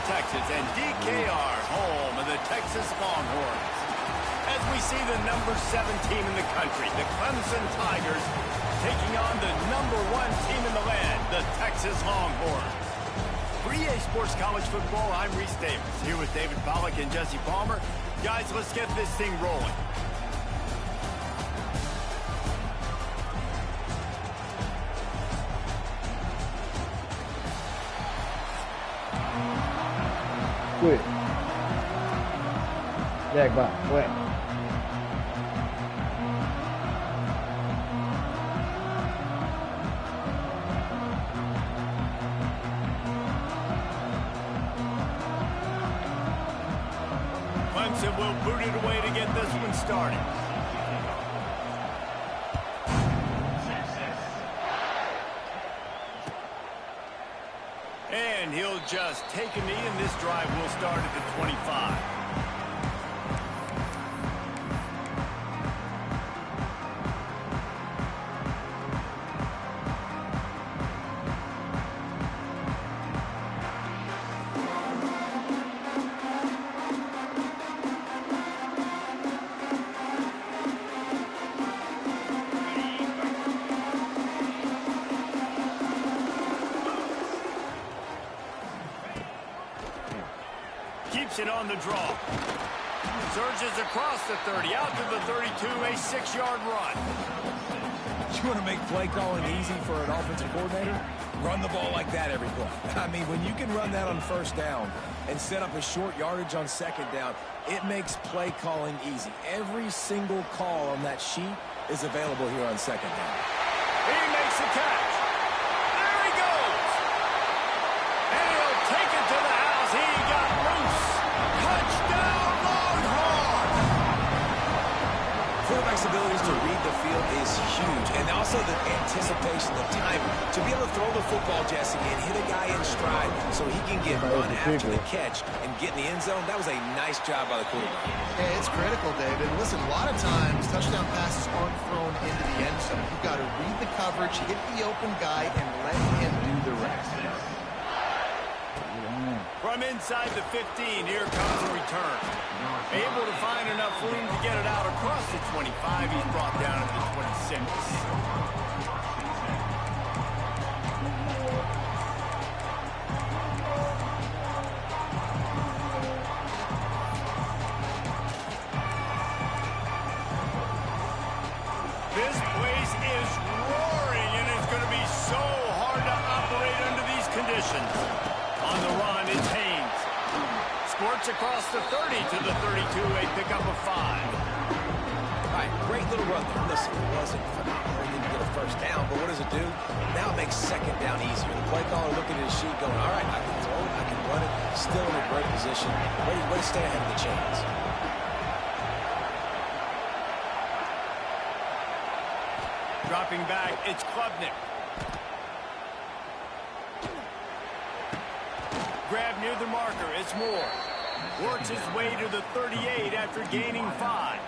Texas, and DKR, home of the Texas Longhorns. As we see the number 7 team in the country, the Clemson Tigers, taking on the number 1 team in the land, the Texas Longhorns. For EA Sports College Football, I'm Reese Davis, here with David Pollack and Jesse Palmer. Guys, let's get this thing rolling. Quick. Jackpot, quick. Clemson will boot it away to get this one started. And he'll just take a knee, and this drive will start at the 25. Keeps it on the draw. Surges across the 30, out to the 32, a 6-yard run. You want to make play calling easy for an offensive coordinator? Run the ball like that every play. I mean, when you can run that on first down and set up a short yardage on second down, it makes play calling easy. Every single call on that sheet is available here on second down. He makes the catch. There he goes. And he'll take it to the house. He got loose. Touchdown, Longhorns! Quarterback's abilities to read the field is huge, and also the anticipation, the timing. To be able to throw the football, Jesse, and hit a guy in stride so he can get run after the catch and get in the end zone, that was a nice job by the quarterback. Yeah, it's critical, David. Listen, a lot of times touchdown passes aren't thrown into the end zone. You've got to read the coverage, hit the open guy, and let him do the rest. From inside the 15, here comes a return. Able to find enough room to get it out across the 25. He's brought down to the 26. This place is roaring, and it's going to be so hard to operate under these conditions. On the run, it's Haynes. Squirts across the 30 to the 32, a pickup of 5. All right, great little run there. Listen, it wasn't phenomenal. He didn't get a first down, but what does it do? Now it makes second down easier. The play caller looking at his sheet going, all right, I can throw it, I can run it, still in a great position. Way to stay ahead of the chains. Dropping back, it's Klubnik. Grab near the marker, it's Moore. Works his way to the 38 after gaining 5.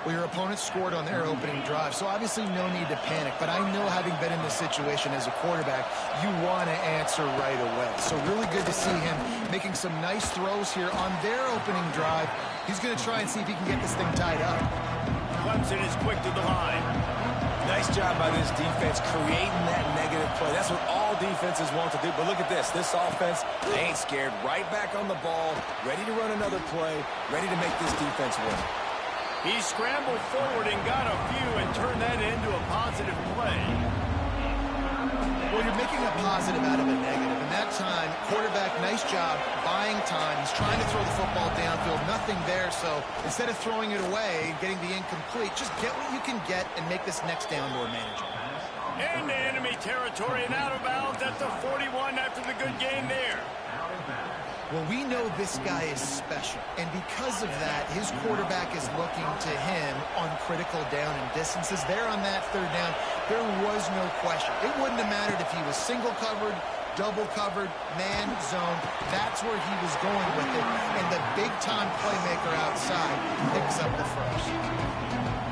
Well, your opponent scored on their opening drive, so obviously no need to panic. But I know, having been in this situation as a quarterback, you want to answer right away. So really good to see him making some nice throws here on their opening drive. He's going to try and see if he can get this thing tied up. Clemson is quick to the line. Nice job by this defense creating that negative play. That's what all defenses want to do. But look at this. This offense, they ain't scared. Right back on the ball, ready to run another play, ready to make this defense win. He scrambled forward and got a few and turned that into a positive play. Well, you're making a positive out of a negative. And that time, quarterback, nice job buying time. He's trying to throw the football downfield. Nothing there. So instead of throwing it away and getting the incomplete, just get what you can get and make this next down more manageable. Into enemy territory and out of bounds at the 41 after the good gain there. Well, we know this guy is special, and because of that, his quarterback is looking to him on critical down and distances. There on that third down, there was no question. It wouldn't have mattered if he was single covered, double covered, man, zone. That's where he was going with it, and the big-time playmaker outside picks up the first.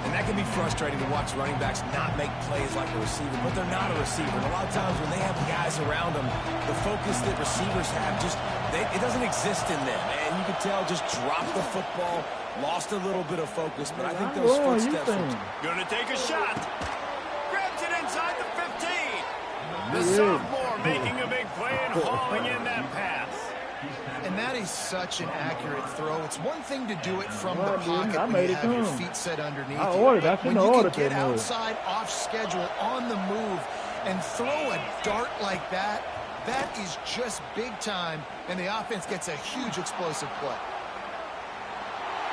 And And that can be frustrating to watch running backs not make plays like a receiver, but they're not a receiver. And a lot of times when they have guys around them, the focus that receivers have it doesn't exist in them. And you can tell just dropped the football, lost a little bit of focus, but I think those footsteps are gonna take a shot. Grabs it inside the 15. The sophomore making a big play and hauling in that pass. And that is such an accurate throw. It's one thing to do it from the pocket when you have your feet set underneath you. But when you can get outside, off schedule, on the move, and throw a dart like that, that is just big time, and the offense gets a huge explosive play.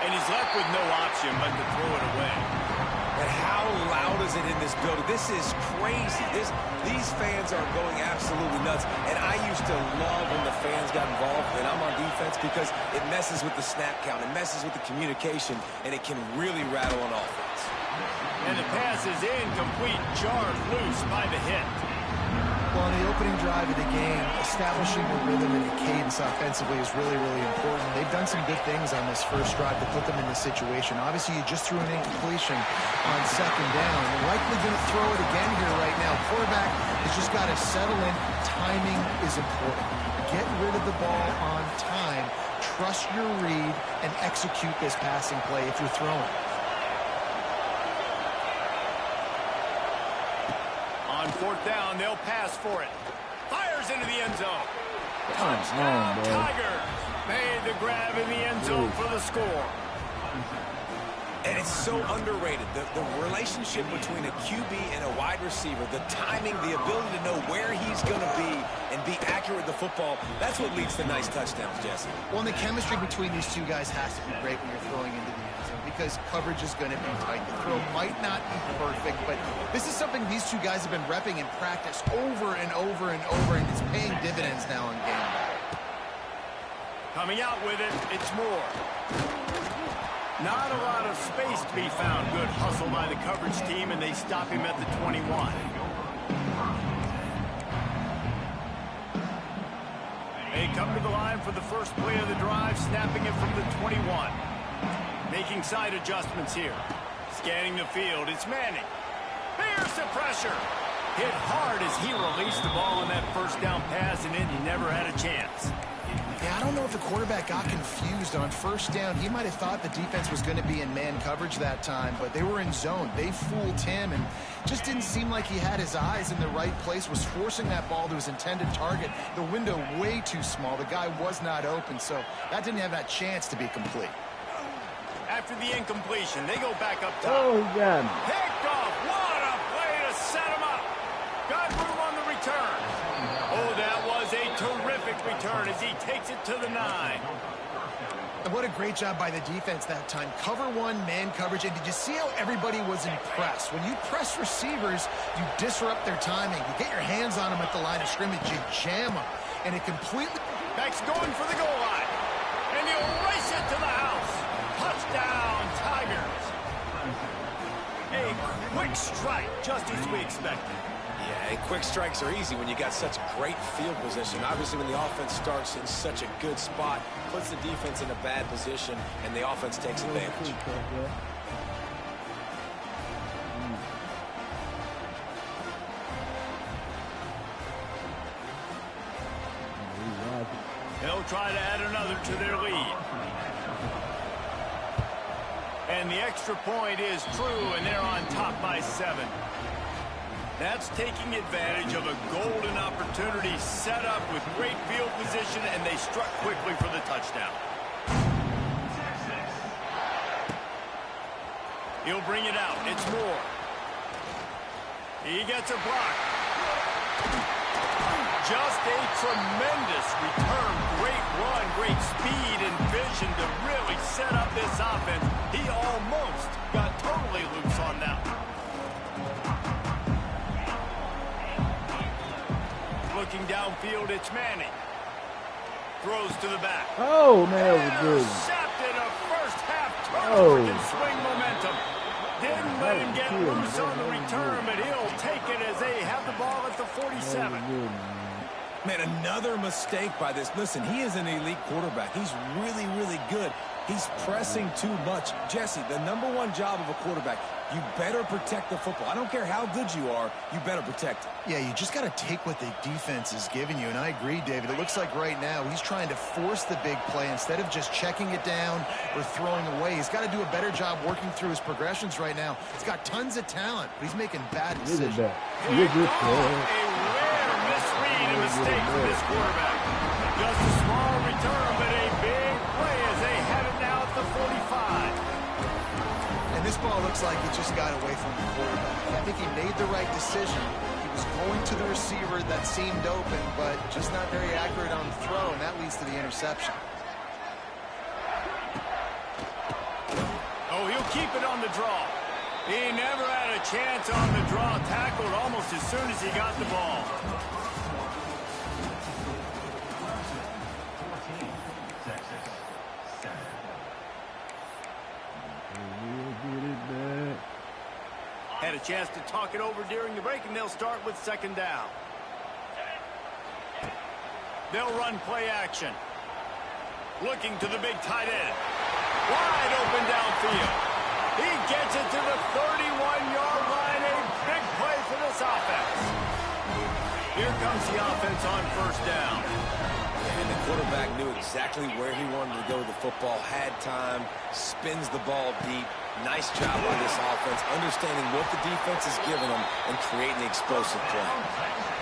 And he's left with no option but to throw it away. And how loud is it in this building? This is crazy. These fans are going absolutely nuts. And I used to love when the fans got involved, and I'm on defense, because it messes with the snap count. It messes with the communication, and it can really rattle on offense. And the pass is incomplete, jarred loose by the hit. Well, in the opening drive of the game, establishing a rhythm and a cadence offensively is really, really important. They've done some good things on this first drive to put them in this situation. Obviously, you just threw an incompletion on second down. You're likely going to throw it again here right now. Quarterback has just got to settle in. Timing is important. Get rid of the ball on time. Trust your read and execute this passing play if you're throwing. On fourth down, they'll pass for it. Fires into the end zone. Touchdown, Tigers made the grab in the end zone for the score. And it's so underrated. The relationship between a QB and a wide receiver, the timing, the ability to know where he's going to be and be accurate with the football, that's what leads to nice touchdowns, Jesse. Well, and the chemistry between these two guys has to be great when you're throwing into the end zone, because coverage is going to be tight. The throw might not be perfect, but this is something these two guys have been repping in practice over and over and over, and it's paying dividends now in game. Coming out with it, it's Moore. Not a lot of space to be found. Good hustle by the coverage team, and they stop him at the 21. They come to the line for the first play of the drive, snapping it from the 21. Making side adjustments here. Scanning the field, it's Manning. There's the pressure. Hit hard as he released the ball on that first down pass, and it never had a chance. Yeah, I don't know if the quarterback got confused on first down. He might have thought the defense was going to be in man coverage that time, but they were in zone. They fooled him, and just didn't seem like he had his eyes in the right place, was forcing that ball to his intended target. The window way too small. The guy was not open, so that didn't have that chance to be complete. After the incompletion, they go back up top. Oh, yeah. Picked off. What a play to set him up. Got room on the return. Oh, that was a terrific return as he takes it to the 9. And what a great job by the defense that time. Cover one, man coverage. And did you see how everybody was impressed? When you press receivers, you disrupt their timing. You get your hands on them at the line of scrimmage. You jam them. And it completely... Beck's going for the goal line. And he'll race it to the house. Touchdown, Tigers. A quick strike, just as we expected. Yeah, quick strikes are easy when you got such great field position. Obviously, when the offense starts in such a good spot, puts the defense in a bad position, and the offense takes advantage. They'll try to add another to their lead. And the extra point is true, and they're on top by 7. That's taking advantage of a golden opportunity set up with great field position, and they struck quickly for the touchdown. He'll bring it out. It's Moore. He gets a block. Just a tremendous return. Great run, great speed and vision to really set up this offense. He almost got totally loose on that one. Looking downfield, it's Manning. Throws to the back. Oh, man, that was good. Intercepted a first half turnover and swing momentum. Didn't let him get loose on the return, but he'll take it as they have the ball at the 47. Man, another mistake by this. Listen, he is an elite quarterback. He's really, really good. He's pressing too much. Jesse, the #1 job of a quarterback, You better protect the football. I don't care how good you are, you better protect it. Yeah, you just got to take what the defense is giving you, and I agree, David. It looks like right now he's trying to force the big play instead of just checking it down or throwing away. He's got to do a better job working through his progressions right now. He's got tons of talent, but he's making bad decisions. Look at that. Look at that. A rare misread and mistake for this quarterback. Just a small return, but a big play as they have it now at the 45. And this ball looks like it just got away from the quarterback. I think he made the right decision. He was going to the receiver that seemed open, but just not very accurate on the throw, and that leads to the interception. Oh, he'll keep it on the draw. He never had a chance on the draw. Tackled almost as soon as he got the ball. Had a chance to talk it over during the break, and they'll start with second down. They'll run play action. Looking to the big tight end. Wide open downfield. He gets it to the 31-yard line. A big play for this offense. Here comes the offense on first down. And the quarterback knew exactly where he wanted to go with the football, had time, spins the ball deep. Nice job by this offense, understanding what the defense is giving them and creating the explosive play.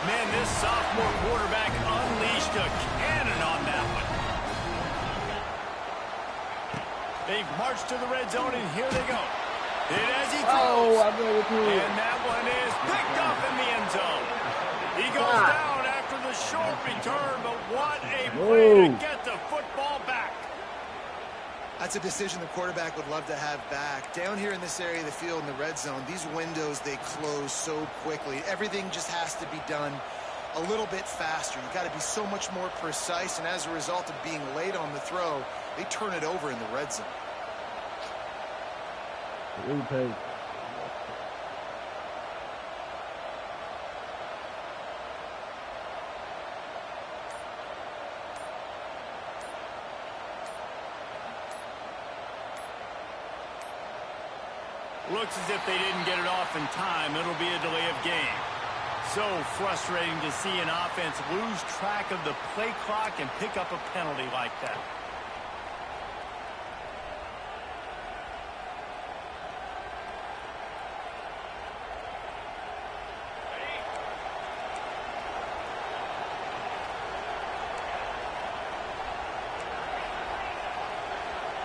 Man, this sophomore quarterback unleashed a cannon on that one. They've marched to the red zone, and here they go. Hit as he throws. Oh, I know it is. And that one is picked up in the end zone. He goes down after the short return, but what a play to get the football back. That's a decision the quarterback would love to have back. Down here in this area of the field in the red zone, these windows, they close so quickly. Everything just has to be done a little bit faster. You got to be so much more precise, and as a result of being late on the throw, they turn it over in the red zone. Looks as if they didn't get it off in time. It'll be a delay of game. So frustrating to see an offense lose track of the play clock and pick up a penalty like that.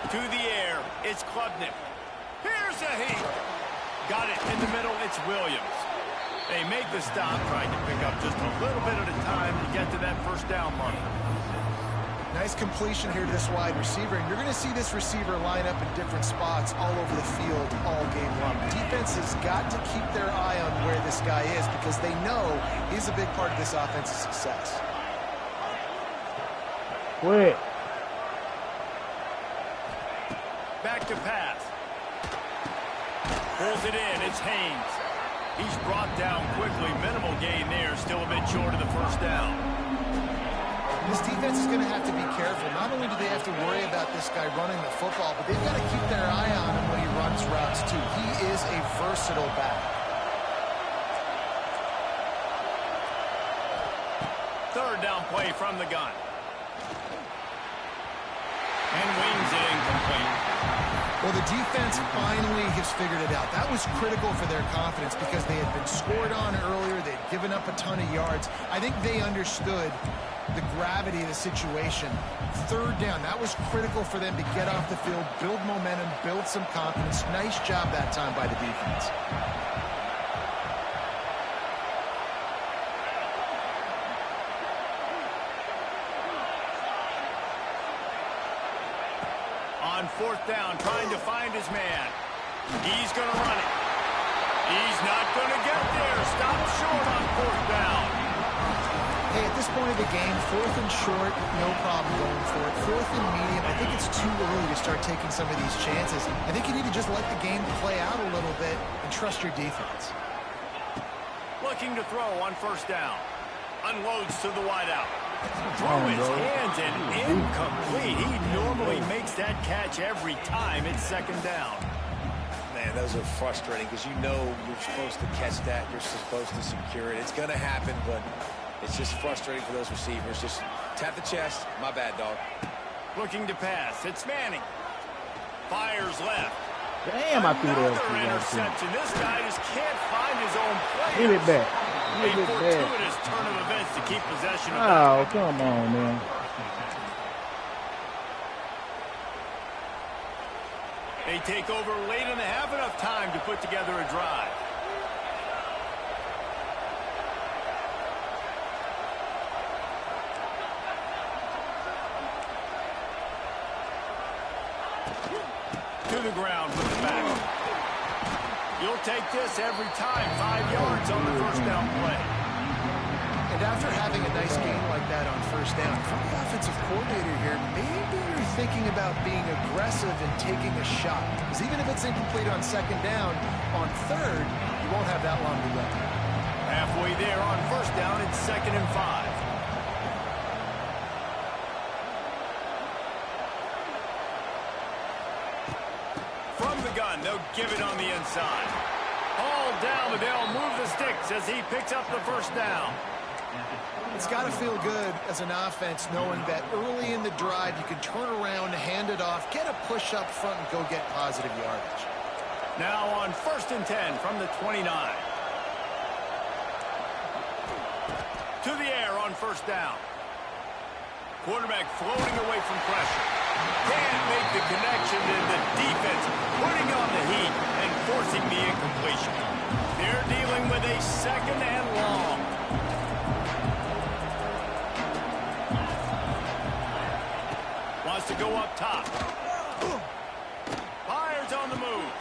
To the air, it's Klubnik. Here's a heat. Got it in the middle, it's Williams. They make the stop, trying to pick up just a little bit at a time to get to that first down mark. Nice completion here to this wide receiver, and you're going to see this receiver line up in different spots all over the field all game long. Defense has got to keep their eye on where this guy is because they know he's a big part of this offense's success. Quick. Back to pass. Pulls it in. It's Haynes. He's brought down quickly. Minimal gain there. Still a bit short of the first down. This defense is going to have to be careful. Not only do they have to worry about this guy running the football, but they've got to keep their eye on him when he runs routes too. He is a versatile back. Third down play from the gun. And wings it incomplete. Well, the defense finally has figured it out. That was critical for their confidence because they had been scored on earlier. They'd given up a ton of yards. I think they understood the gravity of the situation. Third down, that was critical for them to get off the field, build momentum, build some confidence. Nice job that time by the defense. On fourth down, trying to find his man. He's going to run it. He's not going to get there. Stop short on fourth down. Hey, at this point of the game, fourth and short, no problem going for it. Fourth and medium, I think it's too early to start taking some of these chances. I think you need to just let the game play out a little bit and trust your defense. Looking to throw on first down. Unloads to the wideout. Through his hands and incomplete. He normally makes that catch every time. It's second down. Man, Man, those are frustrating because you know you're supposed to catch that. You're supposed to secure it. It's going to happen, but it's just frustrating for those receivers. Just tap the chest. My bad, dog. Looking to pass. It's Manning. Fires left. Damn, I threw that. Another interception. This guy just can't find his own play. Give it back. A Give it back. fortuitous turn of events to keep possession of Oh, come on, man. They take over late in the half, enough time to put together a drive. To the ground with the back. You'll take this every time. 5 yards on the first down play. And after having a nice game like that on first down, from the offensive coordinator here, maybe you're thinking about being aggressive and taking a shot. Because even if it's incomplete on second down, on third, you won't have that long to go. Halfway there on first down, it's 2nd and 5. From the gun, they'll give it on the inside. All down, but they'll move the sticks as he picks up the first down. It's got to feel good as an offense knowing that early in the drive you can turn around, hand it off, get a push up front, and go get positive yardage. Now on 1st and 10 from the 29. To the air on first down. Quarterback floating away from pressure. Can't make the connection, and the defense putting on the heat and forcing the incompletion. They're dealing with a 2nd and long. Wants to go up top. Fires on the move.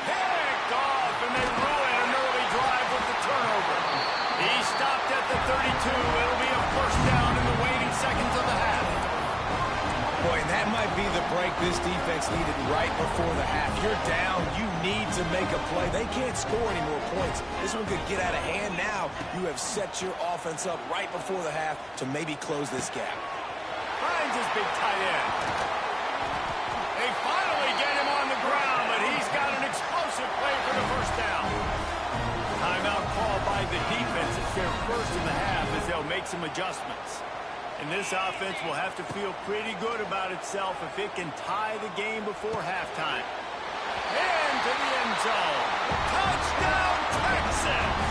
Picked off, and they ruin an early drive with the turnover. He stopped at the 32. It'll be a first down in the waning seconds of the half. Boy, and that might be the break this defense needed right before the half. You're down. You need to make a play. They can't score any more points. This one could get out of hand now. You have set your offense up right before the half to maybe close this gap. Finds his big tight end. They finally get him on the ground, but he's got an explosive play for the first down. Timeout called by the defense. It's their first in the half as they'll make some adjustments. And this offense will have to feel pretty good about itself if it can tie the game before halftime. Into the end zone. Touchdown, Texans!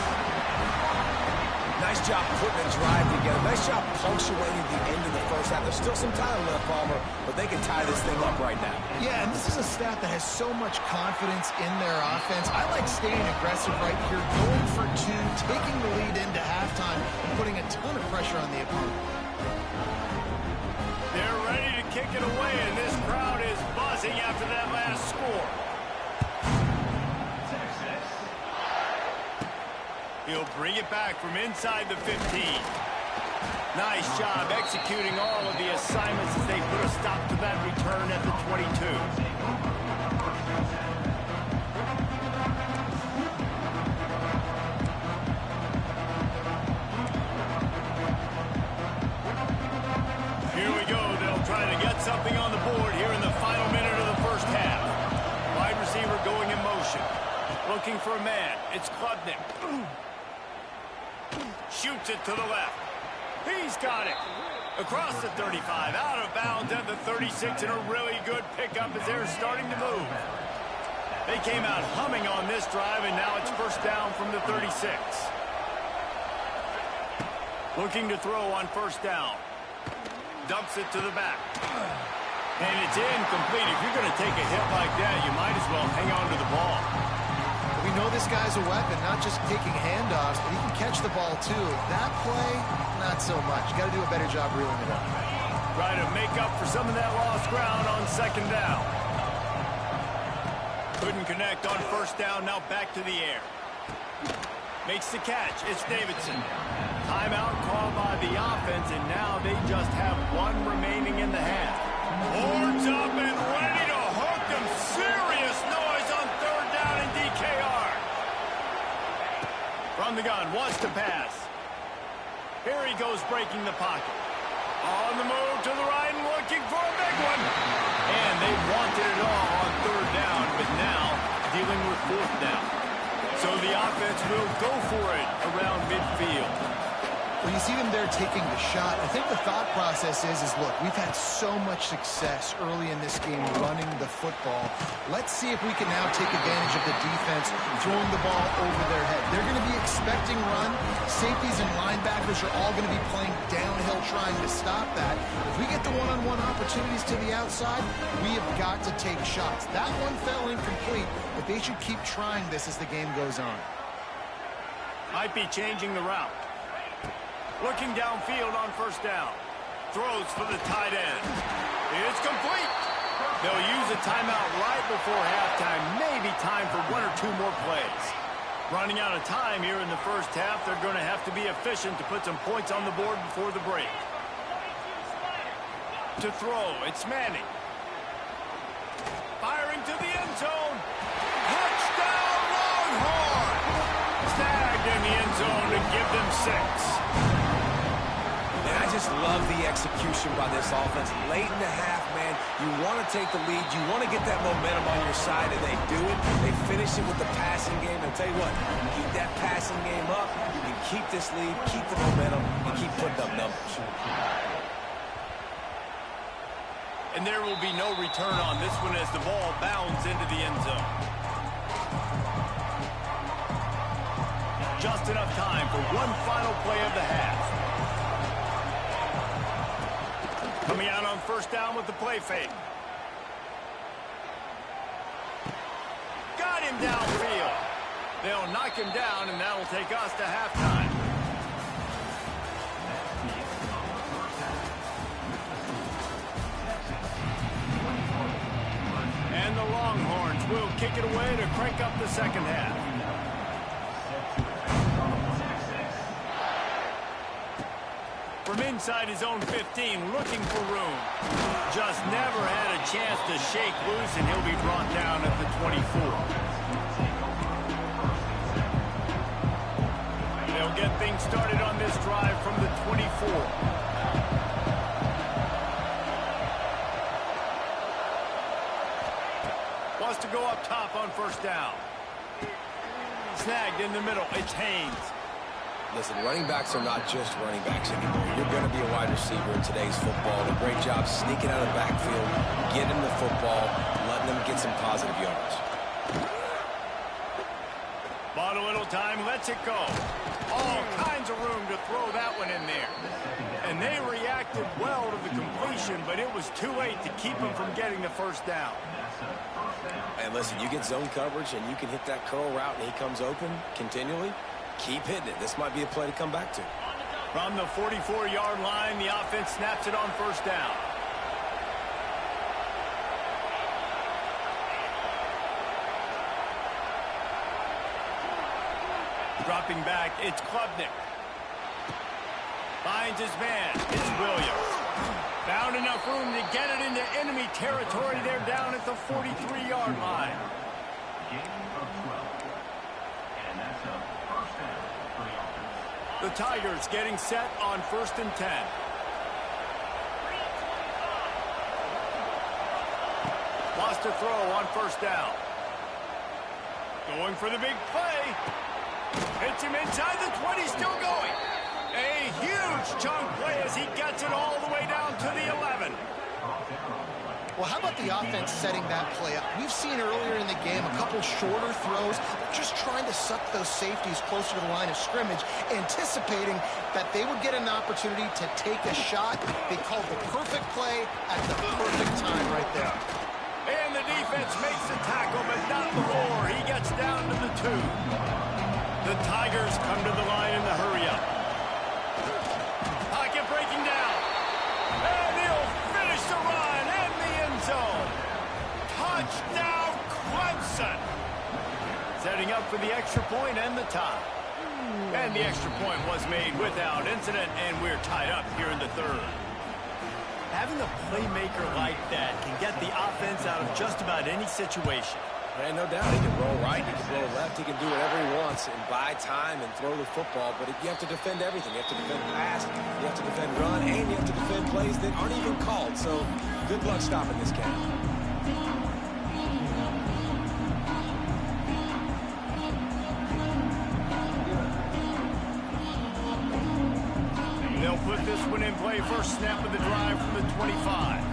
Nice job putting a drive together. Nice job punctuating the end of the first half. There's still some time left, Palmer, but they can tie this thing up right now. Yeah, and this is a staff that has so much confidence in their offense. I like staying aggressive right here, going for two, taking the lead into halftime, and putting a ton of pressure on the opponent. They're ready to kick it away, and this crowd is buzzing after that last score. He'll bring it back from inside the 15. Nice job executing all of the assignments as they put a stop to that return at the 22. Here we go. They'll try to get something on the board here in the final minute of the first half. Wide receiver going in motion. Looking for a man. It's Klubnik. Shoots it to the left. He's got it. Across the 35, out of bounds at the 36, and a really good pickup as they're starting to move. They came out humming on this drive, and now it's first down from the 36. Looking to throw on first down. Dumps it to the back. And it's incomplete. If you're going to take a hit like that, you might as well hang on to the ball. We know this guy's a weapon, not just taking handoffs, but he can catch the ball too. That play, not so much. Got to do a better job reeling it up. Try to make up for some of that lost ground on second down. Couldn't connect on first down, now back to the air. Makes the catch, it's Davidson. Timeout called by the offense, and now they just have one remaining in the half. Horns up and ready to hook them. Serious noise on third down in DKR. From the gun, wants to pass. Here he goes breaking the pocket. On the move to the right and looking for a big one. And they wanted it all on third down, but now dealing with fourth down. So the offense will go for it around midfield. Well, you see them there taking the shot. I think the thought process is look, we've had so much success early in this game running the football. Let's see if we can now take advantage of the defense throwing the ball over their head. They're going to be expecting run. Safeties and linebackers are all going to be playing downhill trying to stop that. If we get the one-on-one opportunities to the outside, we have got to take shots. That one fell incomplete, but they should keep trying this as the game goes on. Might be changing the route. Looking downfield on first down. Throws for the tight end. It's complete. They'll use a timeout right before halftime. Maybe time for one or two more plays. Running out of time here in the first half. They're going to have to be efficient to put some points on the board before the break. To throw, it's Manning. Firing to the end zone. Touchdown, Longhorn! Snagged in the end zone to give them 6. And I just love the execution by this offense. Late in the half, man, you want to take the lead. You want to get that momentum on your side, and they do it. They finish it with the passing game. And I'll tell you what, keep that passing game up. You can keep this lead, keep the momentum, and keep putting up numbers. And there will be no return on this one as the ball bounds into the end zone. Just enough time for one final play of the half. Coming out on first down with the play fake. Got him downfield. They'll knock him down, and that will take us to halftime. And the Longhorns will kick it away to crank up the second half. From inside his own 15, looking for room. Just never had a chance to shake loose, and he'll be brought down at the 24. They'll get things started on this drive from the 24. Wants to go up top on first down. Snagged in the middle. It's Haynes. Listen, running backs are not just running backs anymore. You're going to be a wide receiver in today's football. A great job sneaking out of the backfield, getting the football, letting them get some positive yards. Bought a little time, lets it go. All kinds of room to throw that one in there. And they reacted well to the completion, but it was too late to keep them from getting the first down. And listen, you get zone coverage and you can hit that curl route and he comes open continually. Keep hitting it. This might be a play to come back to. From the 44-yard line, the offense snaps it on first down. Dropping back, it's Klubnik. Finds his man. It's Williams. Found enough room to get it into enemy territory. They're down at the 43-yard line. The Tigers getting set on 1st and 10. Lost a throw on first down. Going for the big play. Hits him inside the 20, still going. A huge chunk play as he gets it all the way down to the 11. Well, how about the offense setting that play up? We've seen earlier in the game a couple shorter throws, just trying to suck those safeties closer to the line of scrimmage, anticipating that they would get an opportunity to take a shot. They called the perfect play at the perfect time right there. And the defense makes the tackle, but not before he gets down to the 2. The Tigers come to the line in the hurry-up. Pocket breaking down. And he'll finish the run in the end zone. Touchdown, Clemson. Setting up for the extra point and the tie. And the extra point was made without incident, and we're tied up here in the 3rd. Having a playmaker like that can get the offense out of just about any situation. And no doubt, he can roll right, he can roll left, he can do whatever he wants and buy time and throw the football, but you have to defend everything. You have to defend pass, you have to defend run, and you have to defend plays that aren't even called. So good luck stopping this game. They'll put this one in play. First snap of the drive from the 25.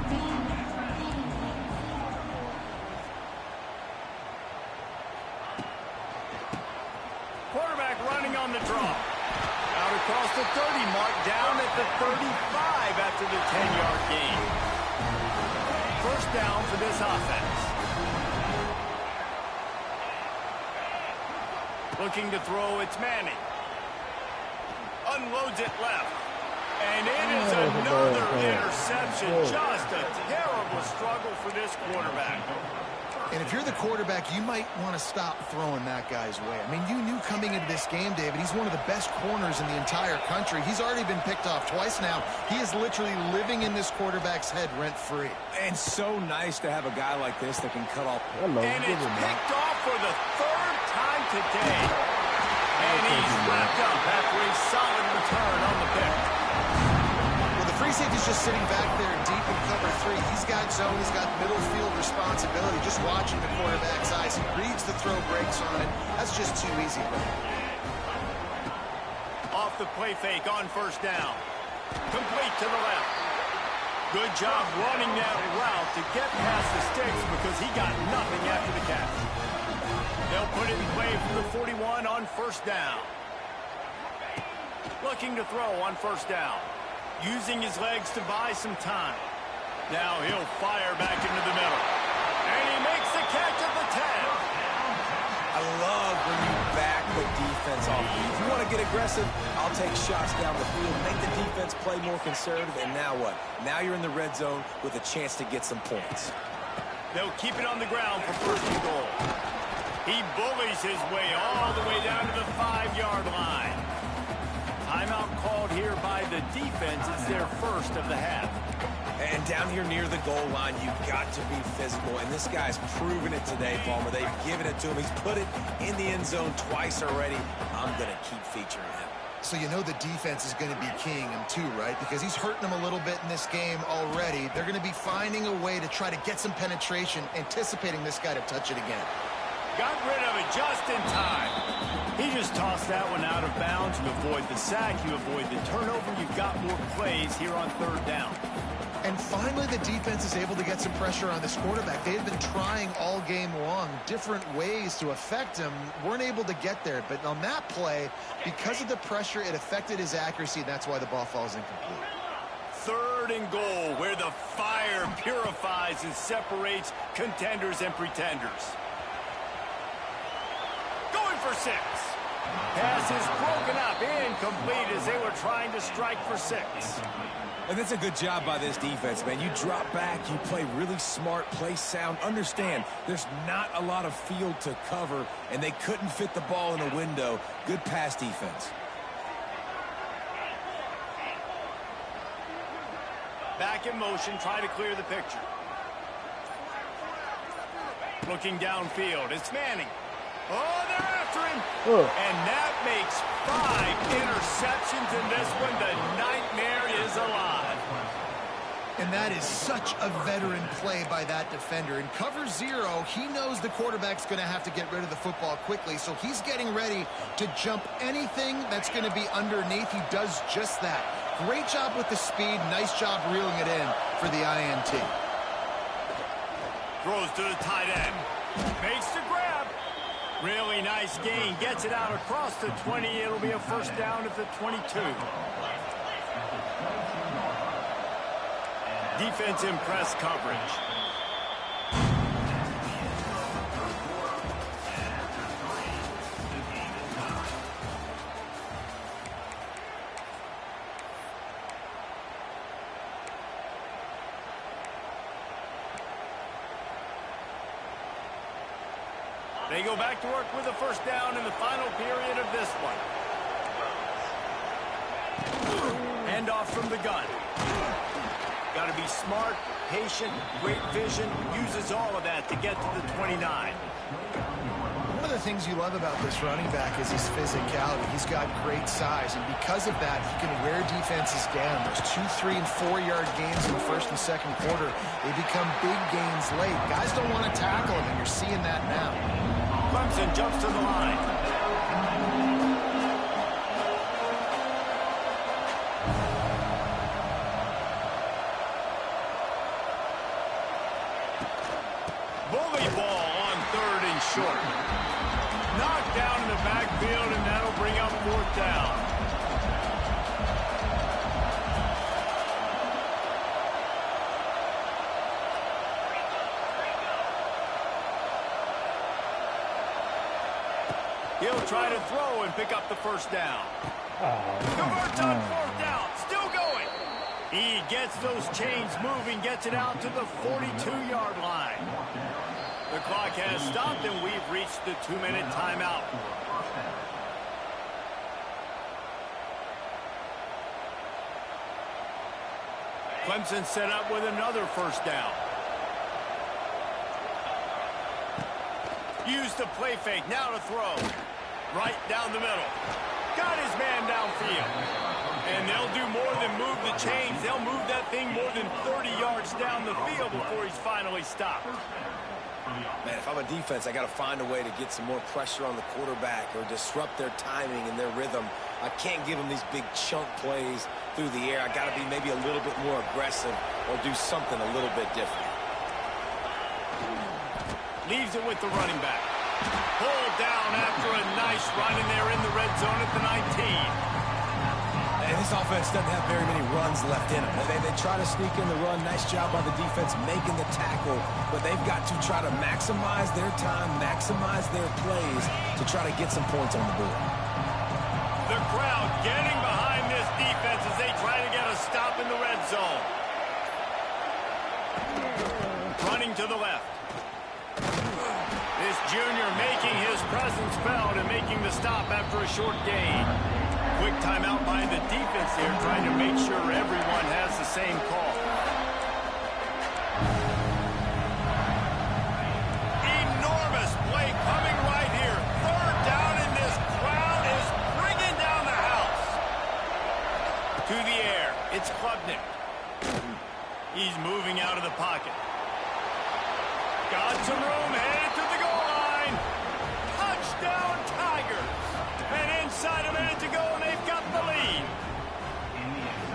Quarterback running on the draw. Out across the 30 mark, down at the 35 after the 10-yard gain. First down for this offense. Looking to throw, it's Manning. Unloads it left. And it is another interception. Just a terrible struggle for this quarterback. And if you're the quarterback, you might want to stop throwing that guy's way. I mean, you knew coming into this game, David, he's one of the best corners in the entire country. He's already been picked off twice now. He is literally living in this quarterback's head rent-free. And so nice to have a guy like this that can cut off. And it's picked off for the third time today. And he's wrapped up after a solid return on the pick. Free safety's just sitting back there deep in cover 3. He's got zone. He's got middle field responsibility. Just watching the quarterback's eyes. He reads the throw, breaks on it. That's just too easy for him. Off the play fake on first down. Complete to the left. Good job running that route to get past the sticks because he got nothing after the catch. They'll put it in play from the 41 on first down. Looking to throw on first down. Using his legs to buy some time. Now he'll fire back into the middle. And he makes the catch at the 10. I love when you back the defense off. If you want to get aggressive, I'll take shots down the field, make the defense play more conservative, and now what? Now you're in the red zone with a chance to get some points. They'll keep it on the ground for first and goal. He bullies his way all the way down to the 5-yard line. Timeout called here by the defense. It's their first of the half. And down here near the goal line, you've got to be physical. And this guy's proven it today, Palmer. They've given it to him. He's put it in the end zone twice already. I'm going to keep featuring him. So you know the defense is going to be keying him too, right? Because he's hurting them a little bit in this game already. They're going to be finding a way to try to get some penetration, anticipating this guy to touch it again. Got rid of it just in time. He just tossed that one out of bounds. You avoid the sack, you avoid the turnover. You've got more plays here on third down. And finally, the defense is able to get some pressure on this quarterback. They had been trying all game long different ways to affect him. Weren't able to get there. But on that play, because of the pressure, it affected his accuracy. And that's why the ball falls incomplete. Third and goal, where the fire purifies and separates contenders and pretenders. Going for 6. Pass is broken up, incomplete as they were trying to strike for 6. And that's a good job by this defense, man. You drop back, you play really smart, play sound. Understand, there's not a lot of field to cover, and they couldn't fit the ball in a window. Good pass defense. Back in motion, try to clear the picture. Looking downfield, it's Manning. Oh, they're after him. And that makes 5 interceptions in this one. The nightmare is alive. And that is such a veteran play by that defender. In cover 0, he knows the quarterback's going to have to get rid of the football quickly, so he's getting ready to jump anything that's going to be underneath. He does just that. Great job with the speed. Nice job reeling it in for the INT. Throws to the tight end. Makes the grab. Really nice gain. Gets it out across the 20. It'll be a first down at the 22. Defense in press coverage. They go back to work with a first down in the final period of this one. Hand off from the gun. Got to be smart, patient, great vision. Uses all of that to get to the 29. One of the things you love about this running back is his physicality. He's got great size, and because of that, he can wear defenses down. Those 2, 3, and 4-yard gains in the first and second quarter, they become big gains late. Guys don't want to tackle him, and you're seeing that now. Clemson jumps to the line. try to throw and pick up the first down. Converts on fourth down. Still going. He gets those chains moving, gets it out to the 42-yard line. The clock has stopped, and we've reached the 2-minute timeout. Clemson set up with another first down. Use the play fake. Now to throw. Right down the middle. Got his man downfield. And they'll do more than move the chains. They'll move that thing more than 30 yards down the field before he's finally stopped. Man, if I'm a defense, I got to find a way to get some more pressure on the quarterback or disrupt their timing and their rhythm. I can't give them these big chunk plays through the air. I got to be maybe a little bit more aggressive or do something a little bit different. Leaves it with the running back. Pulled down after a nice run, and they're in the red zone at the 19. And this offense doesn't have very many runs left in them. They try to sneak in the run. Nice job by the defense making the tackle. But they've got to try to maximize their time, maximize their plays to try to get some points on the board. The crowd getting behind this defense as they try to get a stop in the red zone. Running to the left. This junior making his presence felt and making the stop after a short gain. Quick timeout by the defense here, trying to make sure everyone has the same call. Enormous play coming right here. Third down, and this crowd is bringing down the house. To the air, it's Klubnik. He's moving out of the pocket. Got some room, headed to the goal line. Touchdown, Tigers. And inside a minute to go, and they've got the lead.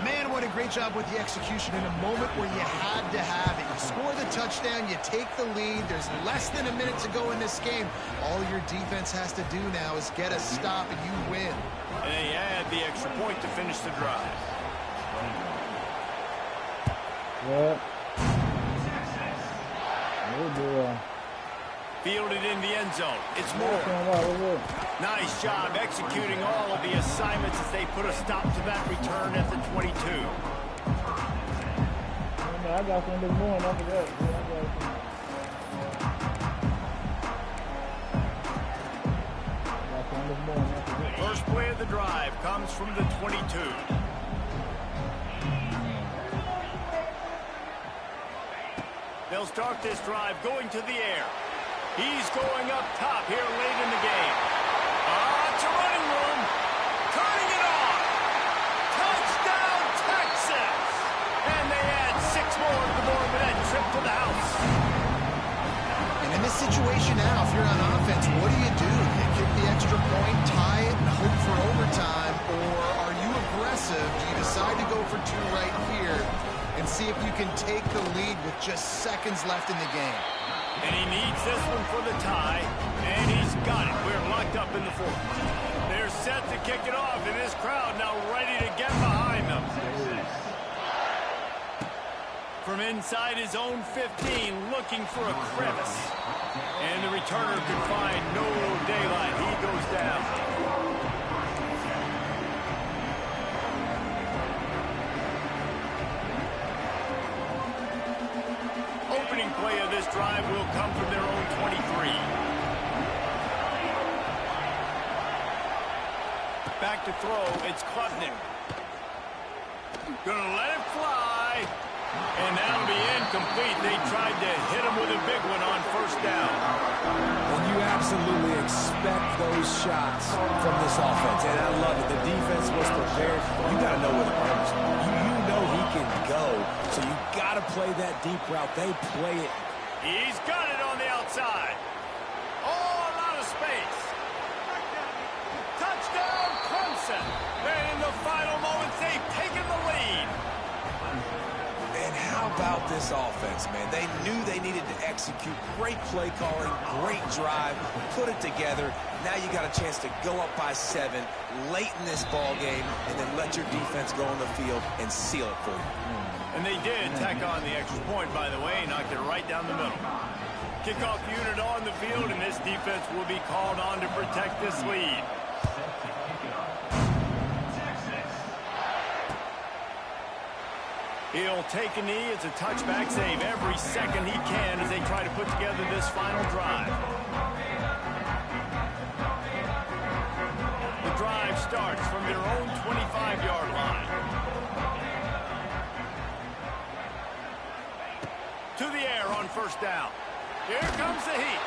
Man, what a great job with the execution in a moment where you had to have it. You score the touchdown, you take the lead. There's less than a minute to go in this game. All your defense has to do now is get a stop, and you win. And they add the extra point to finish the drive. What? Fielded in the end zone. It's Moore. Nice job executing all of the assignments as they put a stop to that return at the 22. I got some this morning after that. First play of the drive comes from the 22. They'll start this drive going to the air. He's going up top here late in the game. It's a running room. Turning it on. Touchdown, Texas. And they add 6 more to the board with that trip to the house. And in this situation now, if you're on offense, what do? You kick the extra point, tie it, and hope for overtime? Or are you aggressive? Do you decide to go for 2 right here and see if you can take the lead with just seconds left in the game? And he needs this one for the tie, and he's got it. We're locked up in the 4th. They're set to kick it off, and this crowd now ready to get behind them. From inside his own 15, looking for a crevice. And the returner could find no daylight. He goes down. Opening play of this drive will come from their own 23. Back to throw, it's Klubnik. Gonna let it fly. And that'll be incomplete. They tried to hit him with a big one on first down. And you absolutely expect those shots from this offense. And I love it. The defense was prepared. You got to know where the runners are. You know he can go. So you got to play that deep route. They play it. He's got it on the outside. Oh, a lot of space. Touchdown, Clemson. And in the final moments, they've taken the lead. And how about this offense, man? They knew they needed to execute. Great play calling, great drive, put it together. Now you got a chance to go up by 7 late in this ball game and then let your defense go on the field and seal it for you. And they did tack on the extra point, by the way, knocked it right down the middle. Kickoff unit on the field, and this defense will be called on to protect this lead. He'll take a knee. It's a touchback save every second he can as they try to put together this final drive. The drive starts from their own 25-yard line. To the air on first down. Here comes the heat.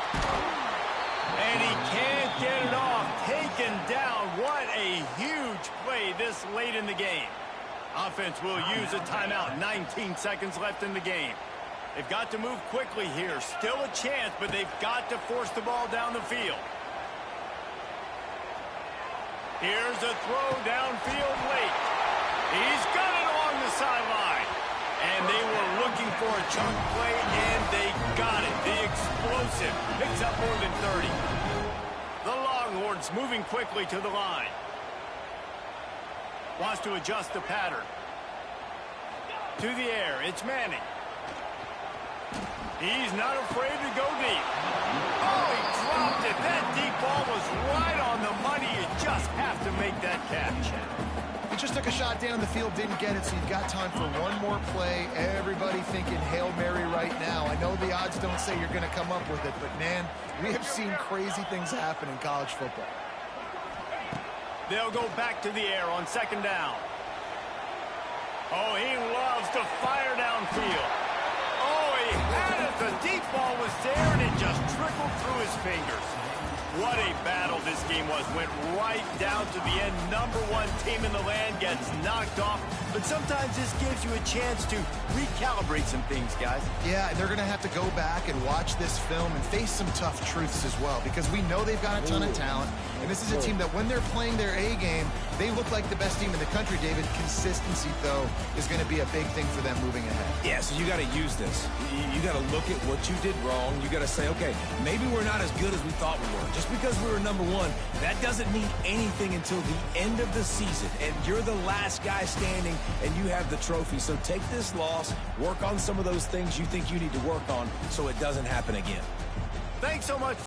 And he can't get it off. Taken down. What a huge play this late in the game. Offense will use a timeout. 19 seconds left in the game. They've got to move quickly here. Still a chance, but they've got to force the ball down the field. Here's a throw downfield late. He's got it along the sideline. And they were looking for a chunk play, and they got it. The explosive picks up more than 30. The Longhorns moving quickly to the line. Wants to adjust the pattern. To the air, it's Manning. He's not afraid to go deep. Oh, he dropped it. That deep ball was right on the money. You just have to make that catch. He just took a shot down the field, didn't get it, so you've got time for one more play. Everybody thinking Hail Mary right now. I know the odds don't say you're going to come up with it, but, man, we have seen crazy things happen in college football. They'll go back to the air on second down. Oh, he loves to fire downfield. Oh, he had it. The deep ball was there, and it just trickled through his fingers. What a battle this game was. Went right down to the end. Number one team in the land gets knocked off. But sometimes this gives you a chance to recalibrate some things, guys. Yeah, and they're going to have to go back and watch this film and face some tough truths as well, because we know they've got a ton of talent. And this is a team that when they're playing their A game, they look like the best team in the country, David. Consistency, though, is going to be a big thing for them moving ahead. Yeah, so you got to use this. You got to look at what you did wrong. You got to say, okay, maybe we're not as good as we thought we were. Just because we were number one, that doesn't mean anything until the end of the season. And you're the last guy standing, and you have the trophy. So take this loss, work on some of those things you think you need to work on so it doesn't happen again. Thanks so much.